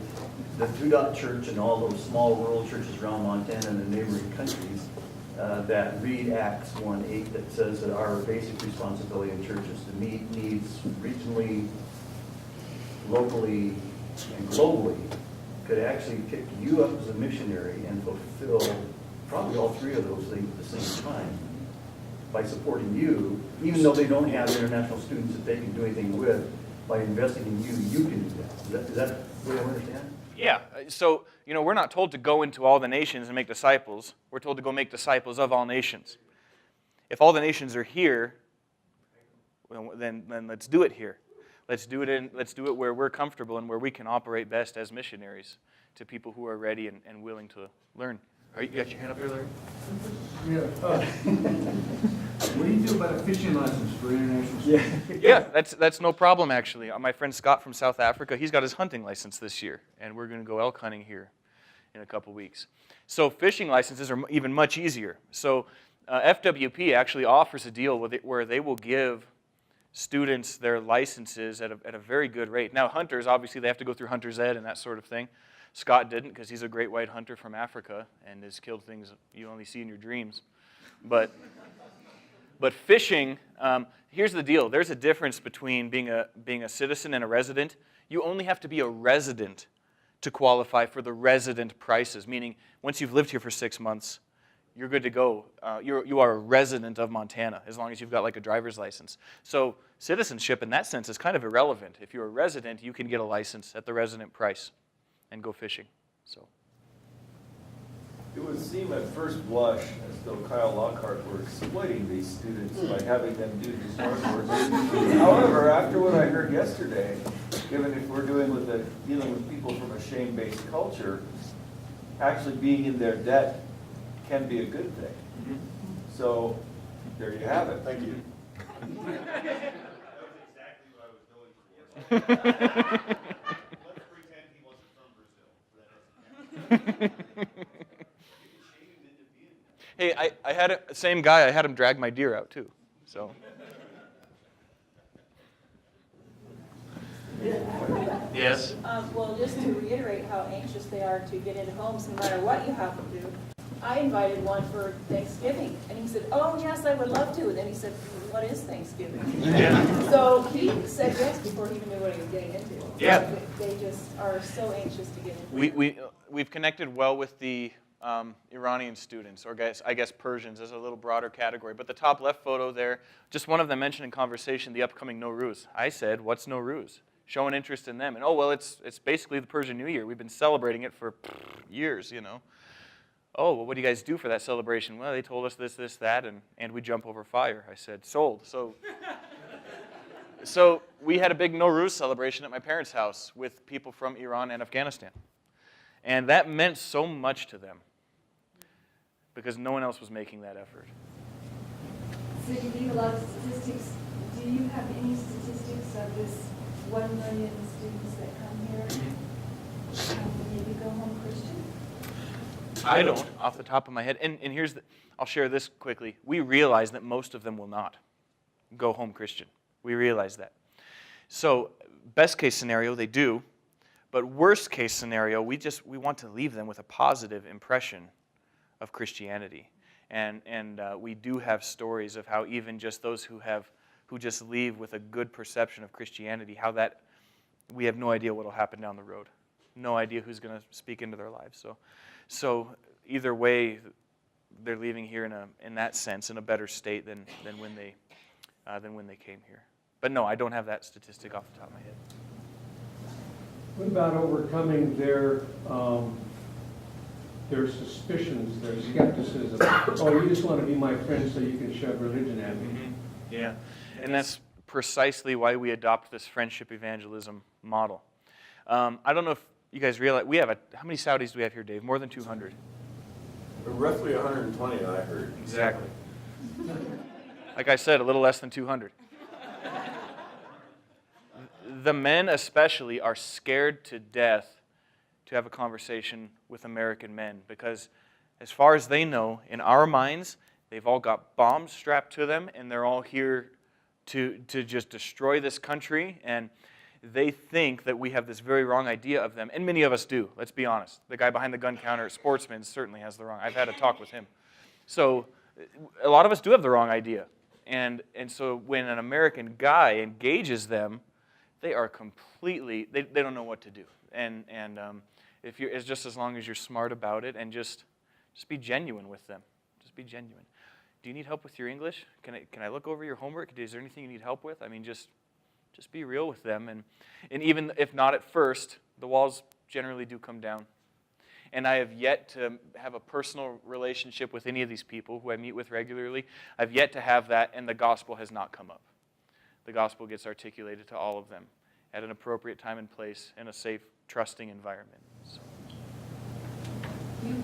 the Two Dot Church and all those small rural churches around Montana and the neighboring countries that read Acts 1:8 that says that our basic responsibility in church is to meet needs regionally, locally, and globally, could actually pick you up as a missionary and fulfill probably all three of those things at the same time by supporting you, even though they don't have international students that they can do anything with. By investing in you, you can do that. Is that what I understand? Yeah. So, we're not told to go into all the nations and make disciples. We're told to go make disciples of all nations. If all the nations are here, well, then let's do it here. Let's do it where we're comfortable and where we can operate best as missionaries to people who are ready and willing to learn. You got your hand up there, Larry? Yeah. What do you do about a fishing license for international students? Yeah, that's no problem, actually. My friend Scott from South Africa, he's got his hunting license this year, and we're going to go elk hunting here in a couple weeks. So fishing licenses are even much easier. So FWP actually offers a deal with it where they will give students their licenses at a very good rate. Now, hunters, obviously, they have to go through hunter's ed and that sort of thing. Scott didn't, because he's a great white hunter from Africa and has killed things you only see in your dreams. But fishing, here's the deal. There's a difference between being a citizen and a resident. You only have to be a resident to qualify for the resident prices, meaning once you've lived here for 6 months, you're good to go. You are a resident of Montana, as long as you've got like a driver's license. So citizenship in that sense is kind of irrelevant. If you're a resident, you can get a license at the resident price and go fishing. So It would seem at first blush as though Kyle Lockhart were exploiting these students by having them do these hard work. However, after what I heard yesterday, given if we're dealing with people from a shame-based culture, actually being in their debt can be a good thing. Mm-hmm. So there you have it. Thank you. That was exactly what I was going for. Let's pretend he wasn't from Brazil. That doesn't count. hey, I had same guy. I had him drag my deer out too. So yes. Well, just to reiterate how anxious they are to get into homes no matter what you have to do. I invited one for Thanksgiving, and he said, "Oh, yes, I would love to." And then he said, "What is Thanksgiving?" Yeah. So he said yes before he even knew what he was getting into. Yeah. They just are so anxious to get into. We've connected well with the Iranian students, or I guess Persians as a little broader category. But the top left photo there, just one of them mentioned in conversation the upcoming Nowruz. I said, "What's Nowruz?" Showing interest in them. And oh, well, it's basically the Persian New Year. We've been celebrating it for years, Oh, well, what do you guys do for that celebration? Well, they told us this, this, that, and we jump over fire. I said, sold. So we had a big Nowruz celebration at my parents' house with people from Iran and Afghanistan. And that meant so much to them because no one else was making that effort. So you gave a lot of statistics. Do you have any statistics of this 1 million students that come here? Maybe go home Christian? I don't, off the top of my head. And here's I'll share this quickly. We realize that most of them will not go home Christian. We realize that. So best case scenario, they do. But worst case scenario, we want to leave them with a positive impression of Christianity. And we do have stories of how even just those who just leave with a good perception of Christianity, how that we have no idea what will happen down the road. no idea who's going to speak into their lives. So either way, they're leaving here in that sense in a better state than when they came here. But no, I don't have that statistic off the top of my head. What about overcoming their suspicions, their skepticism? Oh, you just want to be my friend so you can shove religion at me. Yeah, and that's precisely why we adopt this friendship evangelism model. I don't know if you guys realize, how many Saudis do we have here, Dave? More than 200. Roughly 120, I heard. Exactly. Like I said, a little less than 200. The men especially are scared to death to have a conversation with American men because as far as they know, in our minds, they've all got bombs strapped to them and they're all here to just destroy this country, and they think that we have this very wrong idea of them, and many of us do, let's be honest. The guy behind the gun counter at Sportsman's certainly has the wrong. I've had a talk with him. So a lot of us do have the wrong idea. And so when an American guy engages them, they are completely, they don't know what to do. And if you're, it's just as long as you're smart about it and just be genuine with them. Just be genuine. Do you need help with your English? Can I look over your homework? Is there anything you need help with? I mean, just be real with them. And even if not at first, the walls generally do come down. And I have yet to have a personal relationship with any of these people who I meet with regularly. I've yet to have that, and the gospel has not come up. The gospel gets articulated to all of them at an appropriate time and place in a safe, trusting environment. So. You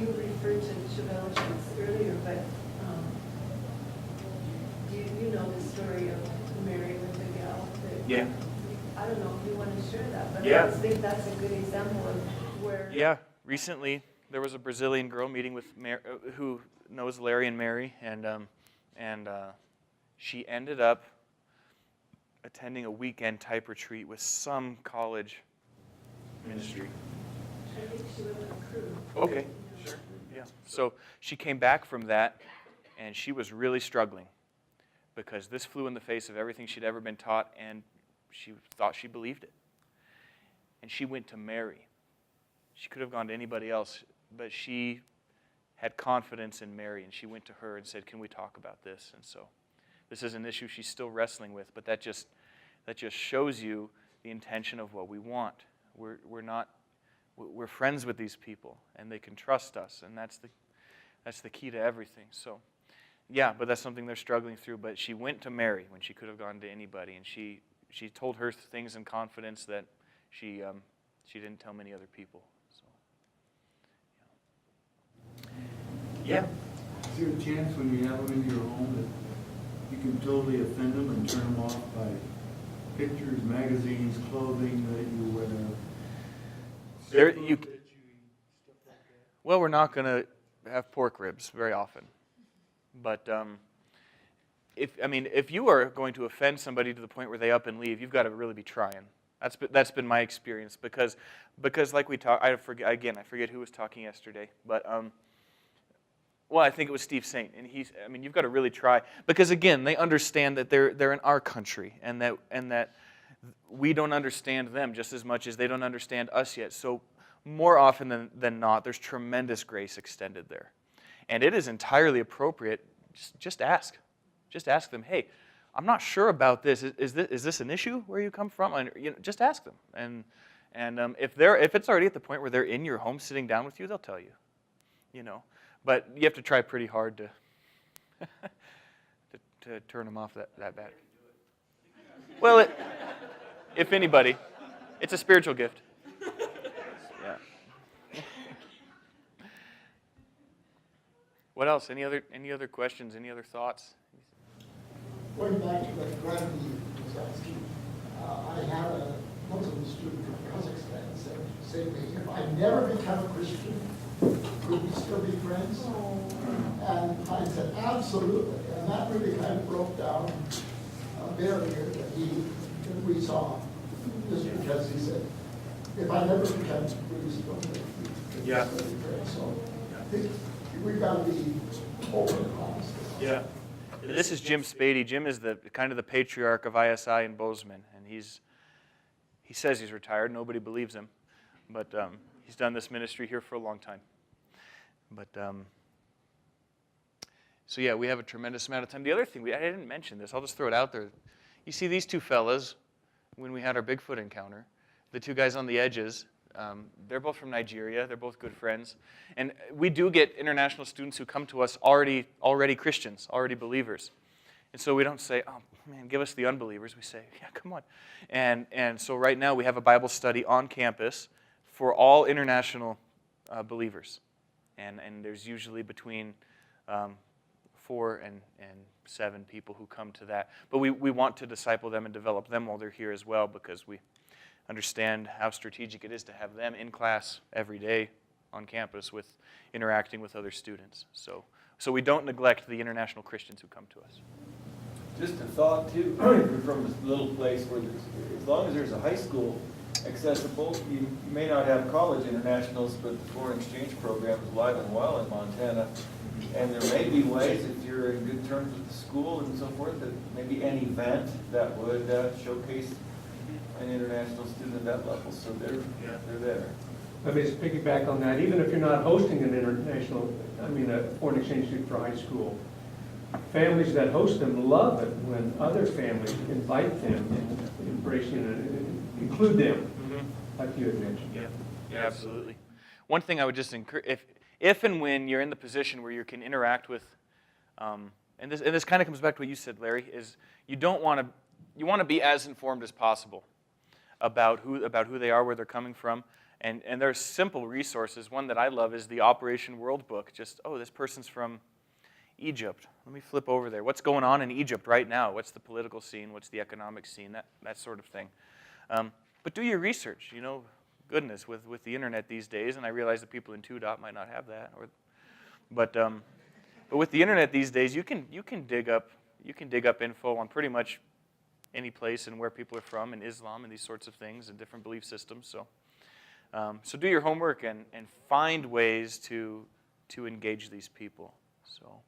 referred to Chevelle's earlier, but do you know the story of Mary with the gal? Yeah. I don't know if you want to share that, but Yeah. I think that's a good example of where... Yeah. Recently, there was a Brazilian girl meeting with who knows Larry and Mary, and she ended up attending a weekend type retreat with some college ministry. I think she was on a crew. Okay, sure. Yeah. So she came back from that, and she was really struggling because this flew in the face of everything she'd ever been taught, and she thought she believed it. And she went to Mary. She could have gone to anybody else, but she had confidence in Mary, and she went to her and said, "Can we talk about this?" And so this is an issue she's still wrestling with, but that just shows you the intention of what we want. We're friends with these people, and they can trust us, and that's the key to everything. So, yeah, but that's something they're struggling through. But she went to Mary when she could have gone to anybody, and she told her things in confidence that she didn't tell many other people. So, yeah. Is there a chance when you have them in your home that you can totally offend them and turn them off by pictures, magazines, clothing that you wear? Well, we're not going to have pork ribs very often, but if you are going to offend somebody to the point where they up and leave, you've got to really be trying. That's been my experience because like we talked, I forget who was talking yesterday, but well, I think it was Steve Saint, and you've got to really try because again, they understand that they're in our country and that we don't understand them just as much as they don't understand us yet. So more often than not, there's tremendous grace extended there, and it is entirely appropriate. Just ask. Just ask them, hey, I'm not sure about this. Is this an issue where you come from? And, just ask them. And if it's already at the point where they're in your home sitting down with you, they'll tell you. But you have to try pretty hard to to turn them off that bad. Well, if anybody, it's a spiritual gift. Yeah. What else? Any other questions? Any other thoughts? Going back to what Grandy was asking, I had a Muslim student from Kazakhstan say to me, if I never become a Christian, could we still be friends? And I said, absolutely. And that really kind of broke down a barrier that we saw, just because he said, if I never become a priest, we could Yeah. still be friends. So I think we've got to be open and honest. Yeah. This is Jim Spady. Jim is the patriarch of ISI in Bozeman, and he says he's retired. Nobody believes him, But he's done this ministry here for a long time. But so yeah, we have a tremendous amount of time. The other thing, I didn't mention this, I'll just throw it out there. You see these two fellas, when we had our Bigfoot encounter, the two guys on the edges, they're both from Nigeria. They're both good friends. And we do get international students who come to us already Christians, already believers. And so we don't say, oh, man, give us the unbelievers. We say, yeah, come on. And so right now we have a Bible study on campus for all international believers. And there's usually between 4 and 7 people who come to that. But we want to disciple them and develop them while they're here as well, because we understand how strategic it is to have them in class every day on campus with interacting with other students. So we don't neglect the international Christians who come to us. Just a thought too, if you're from a little place where as long as there's a high school accessible, you may not have college internationals, but the foreign exchange program is alive and well in Montana. And there may be ways, if you're in good terms with the school and so forth, that maybe an event that would showcase an international student at that level. So they're there. Let me just piggyback on that. Even if you're not hosting an international, a foreign exchange student for high school, families that host them love it when other families invite them and embrace, include them, like you had mentioned. Yeah, absolutely. One thing I would just encourage, if and when you're in the position where you can interact with, and this kind of comes back to what you said, Larry, is you want to be as informed as possible about who they are, where they're coming from. And there's simple resources. One that I love is the Operation World Book. Just, this person's from Egypt. Let me flip over there. What's going on in Egypt right now? What's the political scene? What's the economic scene? That sort of thing. But do your research. Goodness, with the internet these days, and I realize that people in 2DOT might not have that. But with the internet these days, you can dig up info on pretty much any place and where people are from, and Islam and these sorts of things, and different belief systems. So do your homework and find ways to engage these people. So,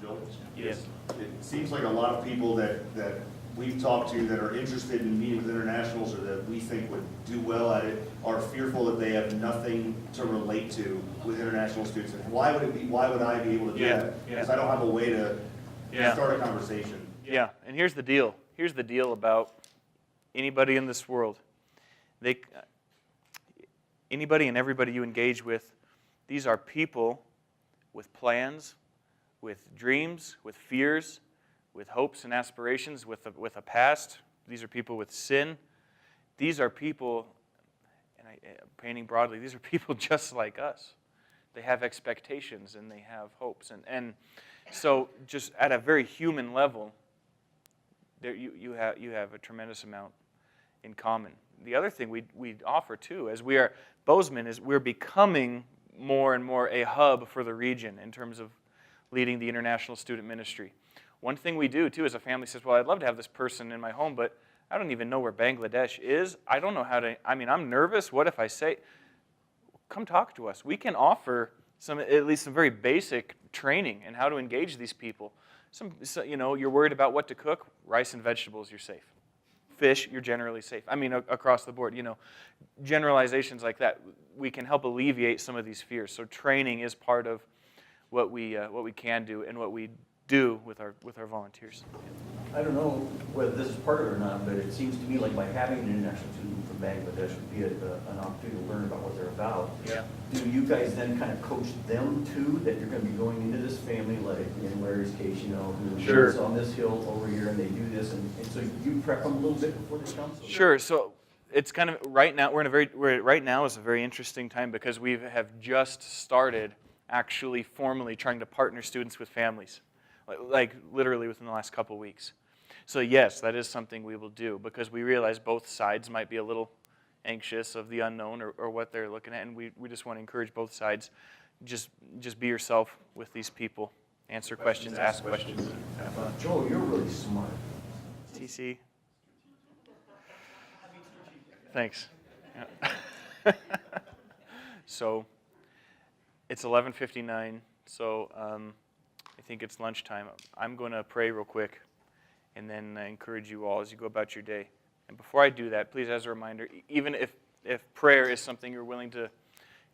Joe? yes. It seems like a lot of people that we've talked to that are interested in meeting with internationals or that we think would do well at it are fearful that they have nothing to relate to with international students. And why would I be able to do that? Because I don't have a way to start a conversation. Yeah, and here's the deal. Here's the deal about anybody in this world. Anybody and everybody you engage with, these are people with plans, with dreams, with fears, with hopes and aspirations, with a past. These are people with sin. These are people, and painting broadly, these are people just like us. They have expectations and they have hopes. And so just at a very human level, you have a tremendous amount in common. The other thing we offer too, as we are, Bozeman, is we're becoming more and more a hub for the region in terms of leading the international student ministry. One thing we do too is a family says, well, I'd love to have this person in my home, but I don't even know where Bangladesh is. I don't know how to, I'm nervous. What if I say, come talk to us. We can offer at least some very basic training in how to engage these people. You're worried about what to cook, rice and vegetables, you're safe. Fish, you're generally safe. Across the board, generalizations like that. We can help alleviate some of these fears. So training is part of what we can do and what we do with our volunteers. I don't know whether this is part of it or not, but it seems to me like by having an international student from Bangladesh would be an opportunity to learn about what they're about. Yeah. Do you guys then kind of coach them too, that you're going to be going into this family, like in Larry's case, who Sure. lives on this hill over here, and they do this, and so you prep them a little bit before they come? Sure. So it's kind of right now. Right now is a very interesting time because we have just started actually formally trying to partner students with families, like literally within the last couple weeks. So yes, that is something we will do because we realize both sides might be a little anxious of the unknown or what they're looking at, and we just want to encourage both sides. Just be yourself with these people. Answer questions, ask questions. Have fun. Joe, you're really smart. TC. Thanks. Yeah. So it's 11:59, so I think it's lunchtime. I'm going to pray real quick and then encourage you all as you go about your day. And before I do that, please, as a reminder, even if if prayer is something you're willing to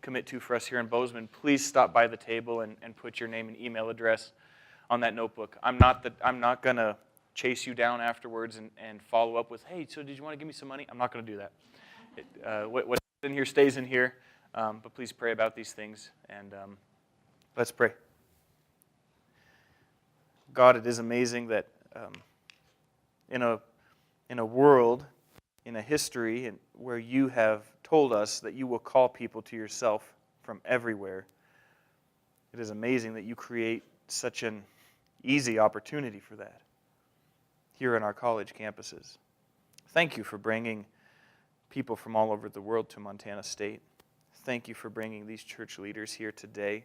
commit to for us here in Bozeman, please stop by the table and put your name and email address on that notebook. I'm not going to chase you down afterwards and follow up with, hey, so did you want to give me some money? I'm not going to do that. What's in here stays in here, but please pray about these things, and let's pray. God, it is amazing that in a world, in a history where you have told us that you will call people to yourself from everywhere, it is amazing that you create such an easy opportunity for that here in our college campuses. Thank you for bringing people from all over the world to Montana State. Thank you for bringing these church leaders here today.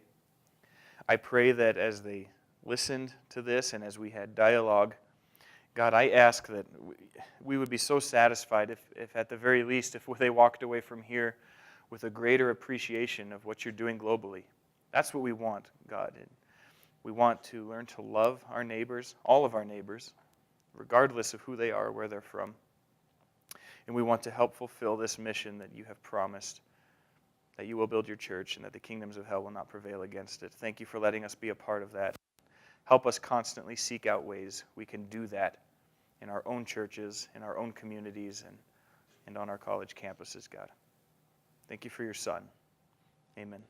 I pray that as they listened to this and as we had dialogue, God, I ask that we would be so satisfied if at the very least, if they walked away from here with a greater appreciation of what you're doing globally. That's what we want, God. And we want to learn to love our neighbors, all of our neighbors, regardless of who they are, where they're from. And we want to help fulfill this mission that you have promised, that you will build your church and that the kingdoms of hell will not prevail against it. Thank you for letting us be a part of that. Help us constantly seek out ways we can do that in our own churches, in our own communities, and on our college campuses, God. Thank you for your Son. Amen.